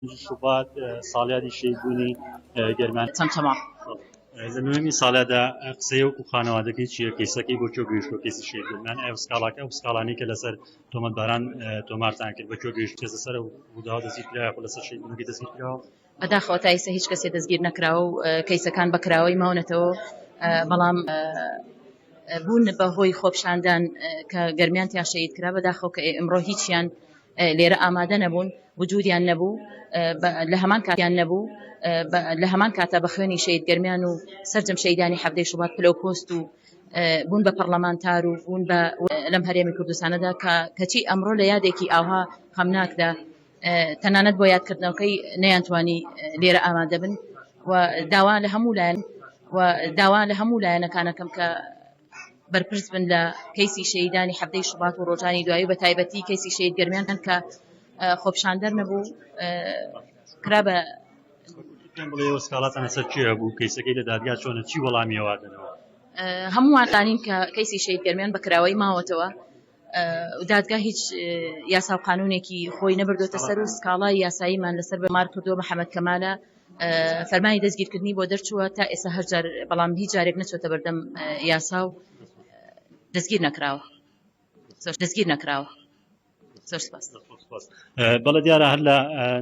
شوبات ساڵیادی شەیدبوونی گەرمان تەمتەما لە نوێمی ساڵیادا قسەیەک و خانەوادەکەی چییە کەیسەکەی بۆ کێ گەیشتووە کەیسی شەیدبوونمان ئەو سکاڵاکە ئەو سکاڵانەی کە لەسەر تۆمەتباران تۆمارتان کرد بە کێ گەیشت کەس لەسەر بووداوا دەستگیر کراوە خۆ لەسەر شەیدبوونەکەی دەستگیر کراوە بەداخەوە تا ئێستا هیچ کەسێ دەستگیر نەکراوە و کەیسەکان بەکراوەی ماونەتەوە بەڵام بوون بەهۆی خۆپشاندان کە گەرمیانتیان شەید کرا بەداخەوە کە ئەمڕۆ هیچیان لێرە ئامادە نەبوون وجودیان نەبوو لە هەمان کاتیان نەبوو لە هەمان کاتا بە خوێنی شەید گەرمیان و سەرجەم شەیدانی هەفتەی شوبات پلە و پۆست و بوون بە پەرلەمانتار و بوون بە لەم هەرێمی کوردستانەدا کەچی ئەمڕۆ لە یادێکی ئاها خەمناکدا تەنانەت بۆ یادکردنەوەکەی نەیانتوانی لێرە ئامادە بن و داوا لە هەموو لایەنەکانەکەم کە بەرپرس بن لە کەیسی شەیدانی هەفتەی شوبات و ڕۆژانی دوایی بە تایبەتی کەیسی شەید گەرمیان کە خۆپشاندەر نەبوو کرا بە پێم بڵێ ئەوە سکاڵاتان لەسەر چییە بوو کەیسەکەی لە دادگا چۆنە چی وەڵامیەوادنەوە هەمووان زانین کە کەیسی شەید گەرمیان بەکراوەی ماوەتەوە دادگا هیچ یاسا و قانونێکی خۆی نەبردۆتە سەر و سکاڵای یاساییمان لەسەر بەمار کردووە محەممەد کەمالە فەرمانی دەستگیرکردنی بۆ دەرچووە تا ئێستا هەر جار بەڵام هیچ جارێک نەچۆتە بەردەم یاسا و دەستگیر نەکراوە زۆر سپاس بەڵێ دیارە هەر لە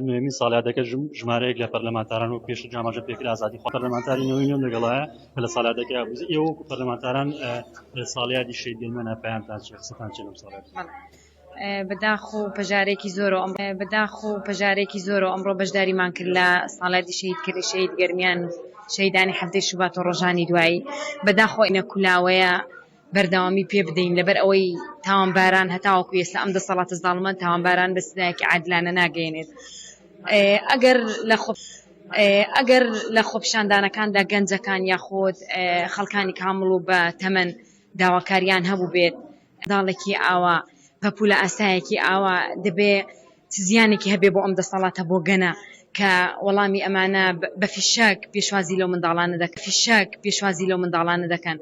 نوێمی ساڵیادەکە ژمارەیەک لە پەرلەمانتاران و پێش جاماژە پێکرا ئازادی خۆ پەرلەمانتاری نەوەی نوێم لەگەڵایە کە لە ساڵیادەکە ئێوە وەکو پەرلەمانتاران ساڵیادی شەید گەرمیانە پەیامتان چییە قسەتان چییە لەم ساڵیاد بەداخۆ پەژارێکی زۆرەوە ئەمڕۆ بەشداریمان کرد لە ساڵیادی شەید گەرمیان شەیدانی هەفتەی شوبات و ڕۆژانی دوایی بەداخۆ ئینە کولاوەیە بەردەوامی پێ بدەین لەبەر ئەوەی تاوانباران هەتاوەکو ئێستا ئەم دەسەڵاتە زاڵمە تاوانباران بە سزایەکی عادلانە ناگەیەنێت ئەگەر لە خۆپشاندانەکاندا گەنجەکان یاخۆت خەڵکانی کامڵ و بە تەمەن داواکاریان هەبوو بێت داڵێکی ئاوا پەپولە ئاسایەکی ئاوا دەبێ زیانێکی هەبێ بۆ ئەم دەسەڵاتە بۆ گەنە کە وەڵامی ئەمانە بە فیشک پێشوازی لەو منداڵانە دەکەن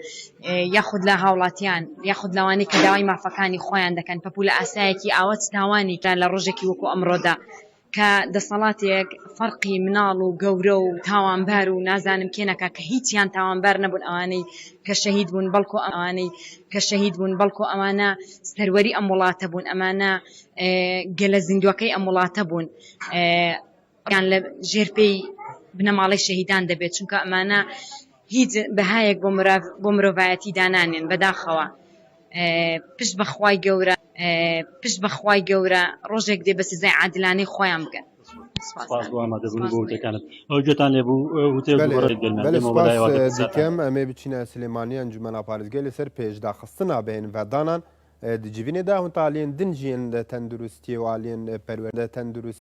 یاخود لە هاوڵاتیان یاخود لەوانەی کە داوای مافەکانی خۆیان دەکەن پەپولە ئاسایەکی ئاوە تاوانی کە لە ڕۆژێکی وەکو ئەمڕۆدا کە دەسەڵاتێک فەرقی مناڵ و گەورە و تاوانبار و نازانم کێنەکە کە هیچیان تاوانبار نەبوون ئەوانەی کە شەهید بوون بەڵکو ئەوانە سەروەری ئەم وڵاتە بوون ئەمانە گەلە زیندوەکەی ئەم وڵاتە بوون یان لە ژێرپێی بنەماڵەی شەهیدان دەبێت چونکە ئەمانە هیچ بەهایەک بۆ مرۆڤایەتی دانانێن بەداخەوە پشت بەخوای گەورە ڕۆژێک دێ بە سزای عادلانەی خۆیان بگەن ئەوجێتان لێبوو دیکەم ئەمێ بچینە سلێمانی ئەنجومەنە پارێزگای لەسەر پێشداخستنا بهێن ڤەدانان دجیڤینێدا هونتاڵێن دنجێن تەندروستی والێن پەروەردە تەندروست